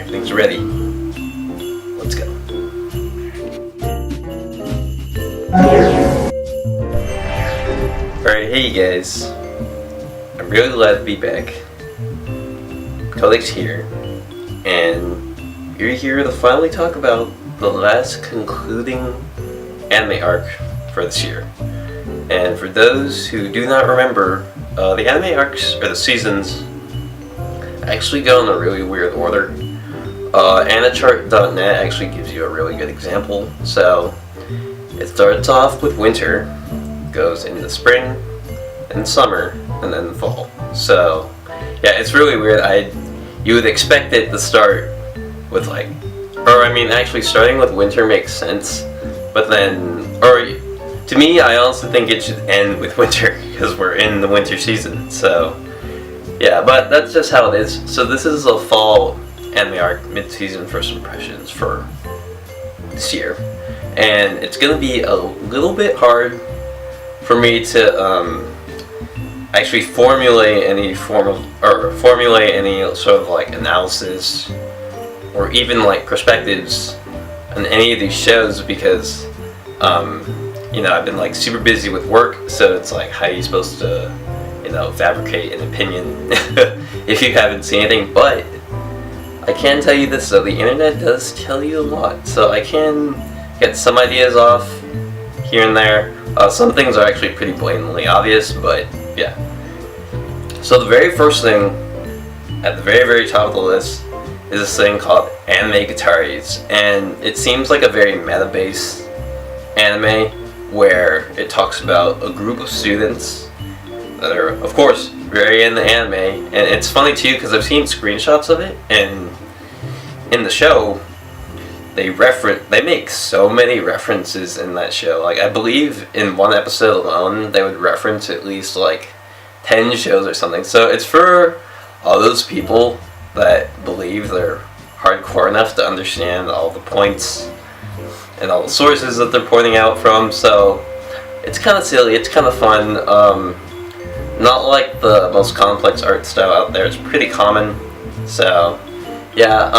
Everything's ready. Let's go. Alright, hey guys. I'm really glad to be back. Codex here. And you're here to finally talk about the last concluding anime arc for this year. And for those who do not remember, the anime arcs, or the seasons, actually go in a really weird order. Anachart.net actually gives you a really good example. So, it starts off with winter, goes into spring, and summer, and then fall. So, yeah, it's really weird. You would expect it to start with actually starting with winter makes sense, but then, to me, I honestly think it should end with winter, because we're in the winter season, so, yeah, but that's just how it is. So this is a fall anime arc, mid-season first impressions for this year, and it's going to be a little bit hard for me to, actually formulate any sort of like analysis or even like perspectives on any of these shows because I've been like super busy with work, so it's like how are you supposed to fabricate an opinion if you haven't seen anything. But I can tell you this though, the internet does tell you a lot, so I can get some ideas off here and there. Some things are actually pretty blatantly obvious, but yeah. So the very first thing, at the very, very top of the list, is this thing called Anime-Gataris. And it seems like a very meta-based anime, where it talks about a group of students that are, of course, very into anime. And it's funny too, because I've seen screenshots of it, and in the show, they make so many references in that show. Like, I believe in one episode alone, they would reference at least like 10 shows or something. So it's for all those people that believe they're hardcore enough to understand all the points and all the sources that they're pointing out from. So it's kind of silly, it's kind of fun. Not like the most complex art style out there, it's pretty common. So yeah,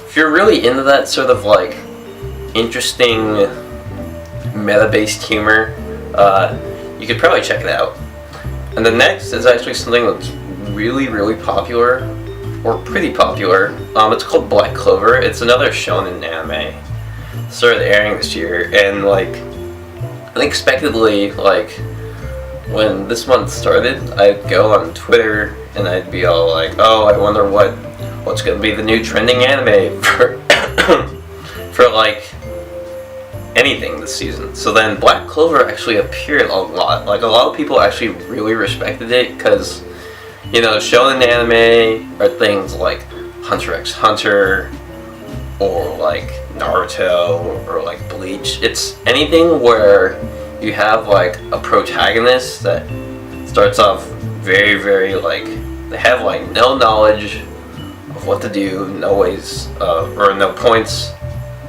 if you're really into that sort of like interesting meta-based humor, you could probably check it out. And the next is actually something that's really, really popular, or pretty popular. It's called Black Clover. It's another shonen anime. It started airing this year, and like, unexpectedly, like, when this month started, I'd go on Twitter and I'd be all like, oh, I wonder what's gonna be the new trending anime for for like anything this season. So then Black Clover actually appeared a lot. Like, a lot of people actually really respected it because, shonen anime are things like Hunter x Hunter or like Naruto or like Bleach. It's anything where you have like a protagonist that starts off very, very like, they have like no knowledge of what to do, no ways or no points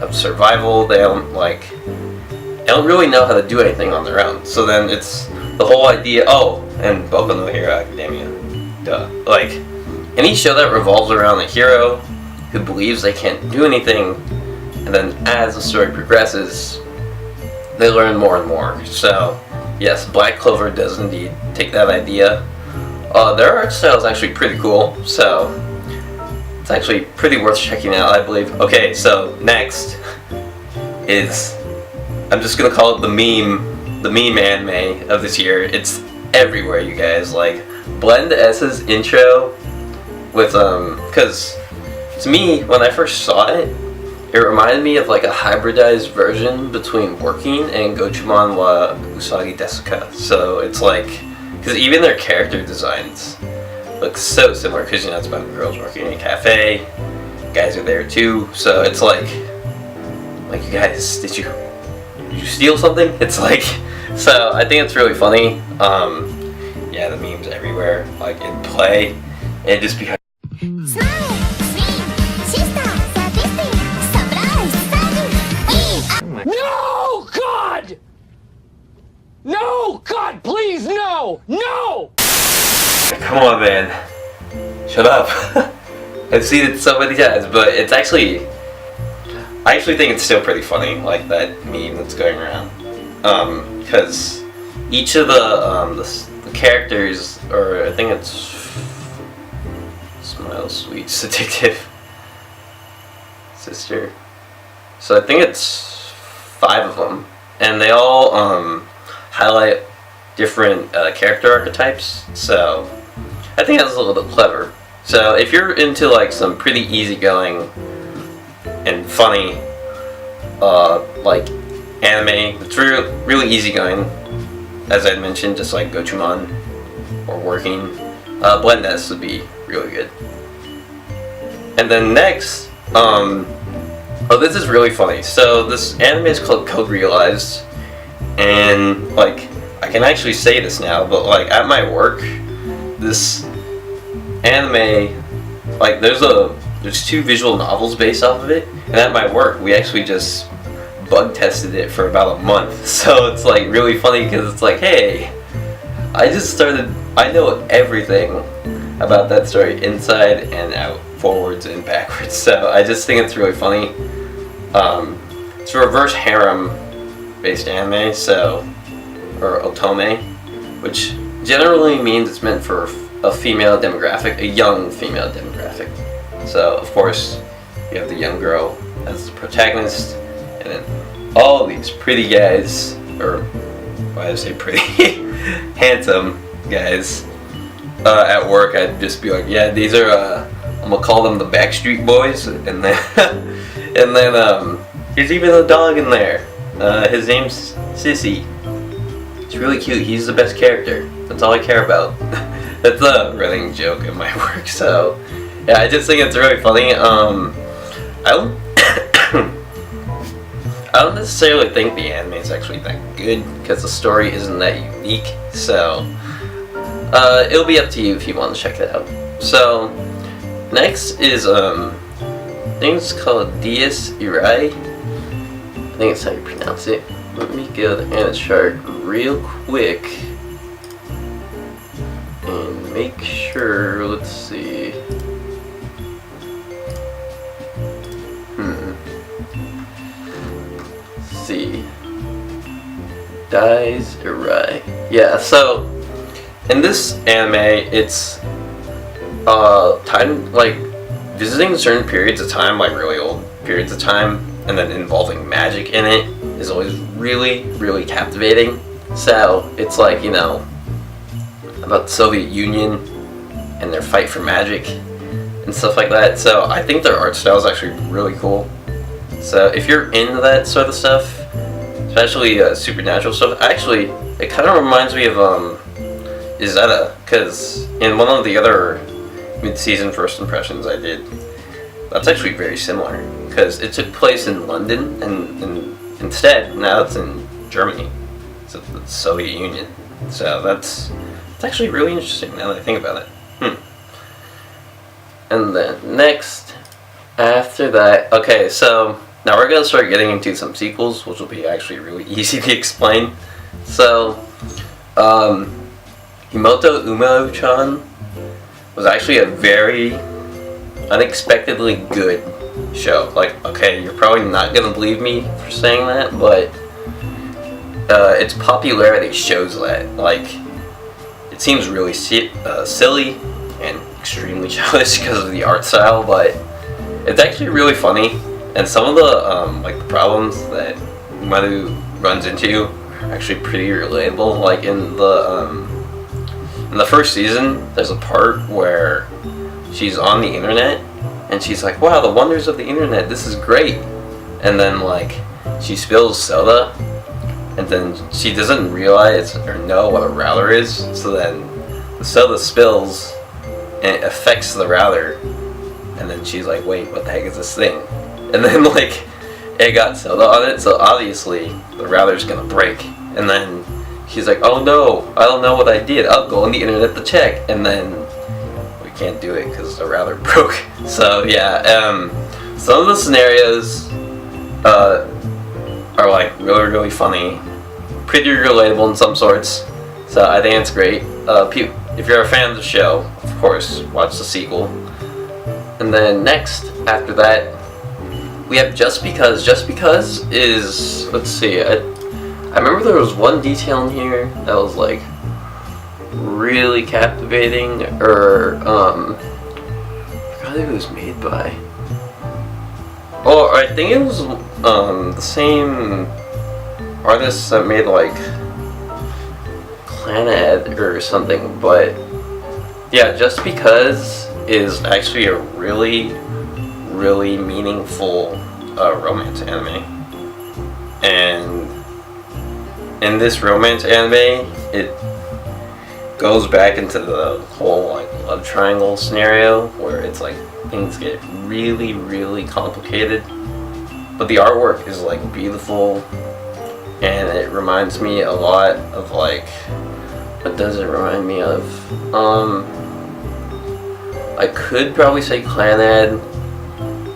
of survival. They don't really know how to do anything on their own. So then it's the whole idea, and Boku no Hero Academia, duh. Like, any show that revolves around a hero who believes they can't do anything, and then as the story progresses, they learn more and more. So yes, Black Clover does indeed take that idea. Their art style is actually pretty cool, so it's actually pretty worth checking out, I believe. Okay, so next is, I'm just gonna call it the meme anime of this year. It's everywhere, you guys. Like, Blend S's intro with, because to me, when I first saw it, it reminded me of like a hybridized version between Working and Gochumon wa Usagi Desuka. So it's like, because even their character designs look so similar, because it's about girls working in a cafe, guys are there too, so it's like you guys, did you steal something? It's like, so I think it's really funny. Yeah, the memes everywhere, like in play, and it just becomes No, God! No, God, please, no! No! Come on, man. Shut up. I've seen it so many times, but it's actually, I actually think it's still pretty funny, like that meme that's going around. Because each of the characters, or I think it's Smile Sweet Detective Sister. So I think it's 5 of them, and they all highlight different character archetypes. So I think that's a little bit clever. So if you're into like some pretty easygoing and funny like anime, it's really easygoing, as I mentioned, just like Gochumon or Working, Blend S would be really good. And then next, oh, this is really funny. So this anime is called Code Realized, and like I can actually say this now, but like at my work, this anime, like there's 2 visual novels based off of it, and at my work we actually just bug tested it for about a month. So it's like really funny because it's like, hey, I know everything about that story inside and out, forwards and backwards. So I just think it's really funny. It's a reverse harem based anime, so, or otome, which generally means it's meant for a female demographic, a young female demographic. So of course you have the young girl as the protagonist, and then all these pretty guys, or why do I say pretty, handsome guys at work. I'd just be like, yeah, these are I'm gonna call them the Backstreet Boys, and then and then there's even a dog in there. His name's Sissy. It's really cute. He's the best character. That's all I care about. That's a running joke at my work. So yeah, I just think it's really funny. I don't necessarily think the anime is actually that good because the story isn't that unique. So it'll be up to you if you want to check it out. So next is I think it's called Dies Irae. I think that's how you pronounce it. Let me go to the Anna chart real quick and make sure. Let's see. Let's see. Dies Irae. Yeah. So in this anime, it's time, like visiting certain periods of time, like really old periods of time, and then involving magic in it is always really captivating. So it's like, you know, about the Soviet Union and their fight for magic and stuff like that. So I think their art style is actually really cool. So if you're into that sort of stuff, especially supernatural stuff, actually it kind of reminds me of Izetta, because in one of the other mid-season first impressions I did, that's actually very similar, because it took place in London, and instead now it's in Germany, so the Soviet Union. So that's actually really interesting now that I think about it. And then next, after that, okay, so now we're gonna start getting into some sequels, which will be actually really easy to explain. So Himouto Umaru-chan was actually a very unexpectedly good show. Like, okay, you're probably not gonna believe me for saying that, but its popularity shows that. Like, it seems really silly and extremely childish because of the art style, but it's actually really funny. And some of the like the problems that Umaru runs into are actually pretty relatable. Like in the first season, there's a part where she's on the internet and she's like, wow, the wonders of the internet, this is great. And then like she spills soda, and then she doesn't realize or know what a router is, so then the soda spills and it affects the router, and then she's like, wait, what the heck is this thing? And then like it got soda on it, so obviously the router's gonna break. And then she's like, oh no, I don't know what I did, I'll go on the internet to check. And then we can't do it because the router broke. So yeah, some of the scenarios are like really funny, pretty relatable in some sorts. So I think it's great. If you're a fan of the show, of course, watch the sequel. And then next, after that, we have Just Because. Just Because is, let's see, I remember there was one detail in here that was like really captivating, or I forgot who it was made by. Oh, I think it was the same artist that made like Clannad or something, but yeah, Just Because is actually a really meaningful romance anime. And in this romance anime, it goes back into the whole like love triangle scenario where it's like things get really complicated, but the artwork is like beautiful, and it reminds me a lot of like, what does it remind me of? I could probably say Clannad,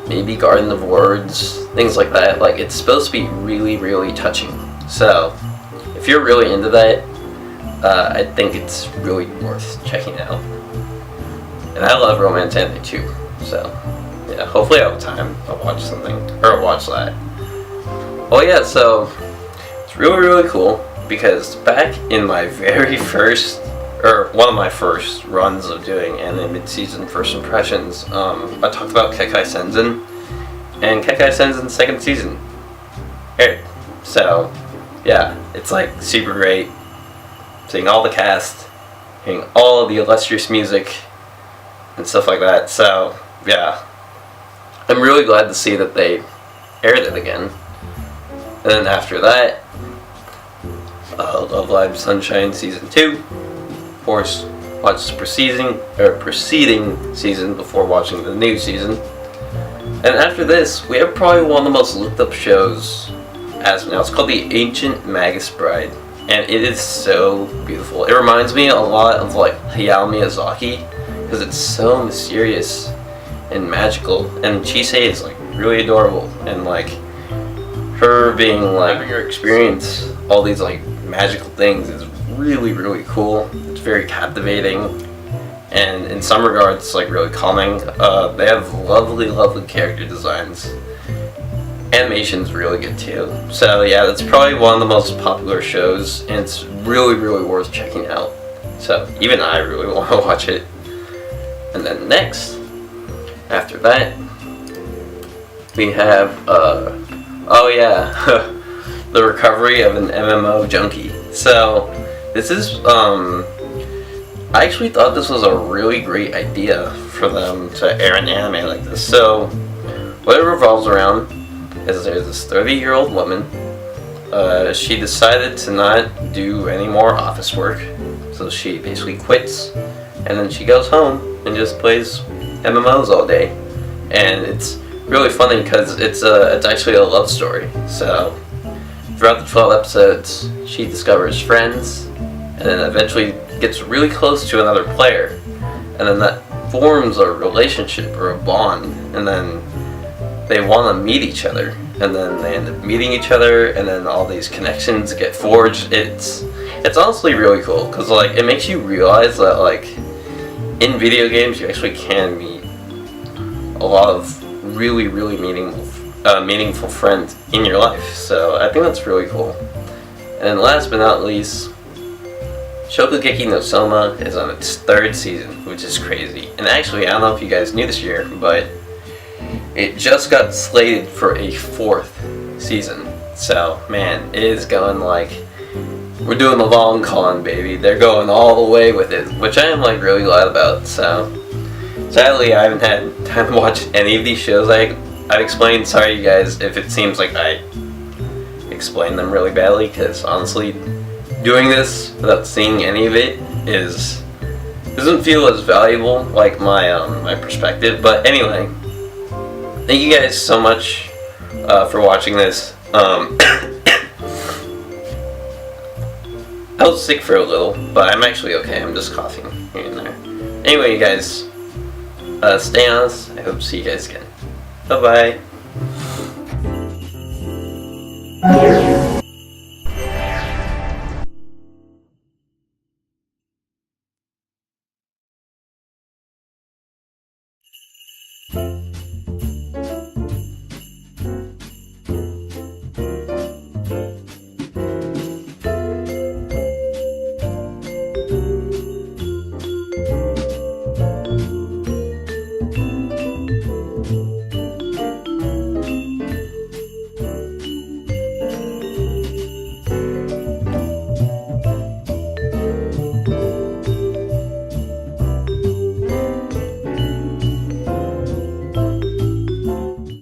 maybe Garden of Words, things like that. Like, it's supposed to be really touching. So if you're really into that, I think it's really worth checking out. And I love romance anime too, so yeah, hopefully I'll have time I'll watch something, or I'll watch that. Oh yeah, so it's really cool because back in my very first, or one of my first runs of doing anime mid-season first impressions, I talked about Kekkai Sensen, and Kekkai Sensen's second season aired. So yeah, it's like super great seeing all the cast, hearing all of the illustrious music and stuff like that. So yeah, I'm really glad to see that they aired it again. And then after that, Love Live Sunshine Season 2. Of course, watch the preceding season before watching the new season. And after this, we have probably one of the most looked up shows as of now. It's called The Ancient Magus Bride, and it is so beautiful. It reminds me a lot of like Hayao Miyazaki because it's so mysterious and magical, and Chisei is like really adorable, and like her being like having her experience all these like magical things is really cool. It's very captivating, and in some regards it's like really calming. They have lovely character designs. Animation's really good too. So yeah, that's probably one of the most popular shows, and it's really worth checking out. So even I really want to watch it. And then next, after that, we have oh yeah, the recovery of an MMO Junkie. So this is I actually thought this was a really great idea for them to air an anime like this. So what it revolves around is there's this 30-year-old woman. She decided to not do any more office work, so she basically quits, and then she goes home and just plays MMOs all day. And it's really funny because it's actually a love story. So throughout the 12 episodes, she discovers friends, and then eventually gets really close to another player, and then that forms a relationship or a bond, and then they want to meet each other, and then they end up meeting each other, and then all these connections get forged. It's honestly really cool because like it makes you realize that like in video games you actually can meet a lot of really meaningful friends in your life. So I think that's really cool. And last but not least, Shokugeki no Soma is on its 3rd season, which is crazy. And actually, I don't know if you guys knew this year, but it just got slated for a 4th season. So man, it is going like, we're doing the long con, baby. They're going all the way with it, which I am like really glad about. So sadly, I haven't had time to watch any of these shows I've explained. Sorry you guys if it seems like I explained them really badly, because honestly, doing this without seeing any of it doesn't feel as valuable like my my perspective. But anyway, thank you guys so much for watching this. I was sick for a little, but I'm actually okay. I'm just coughing here and there. Anyway, you guys, stay honest. I hope to see you guys again. Bye bye.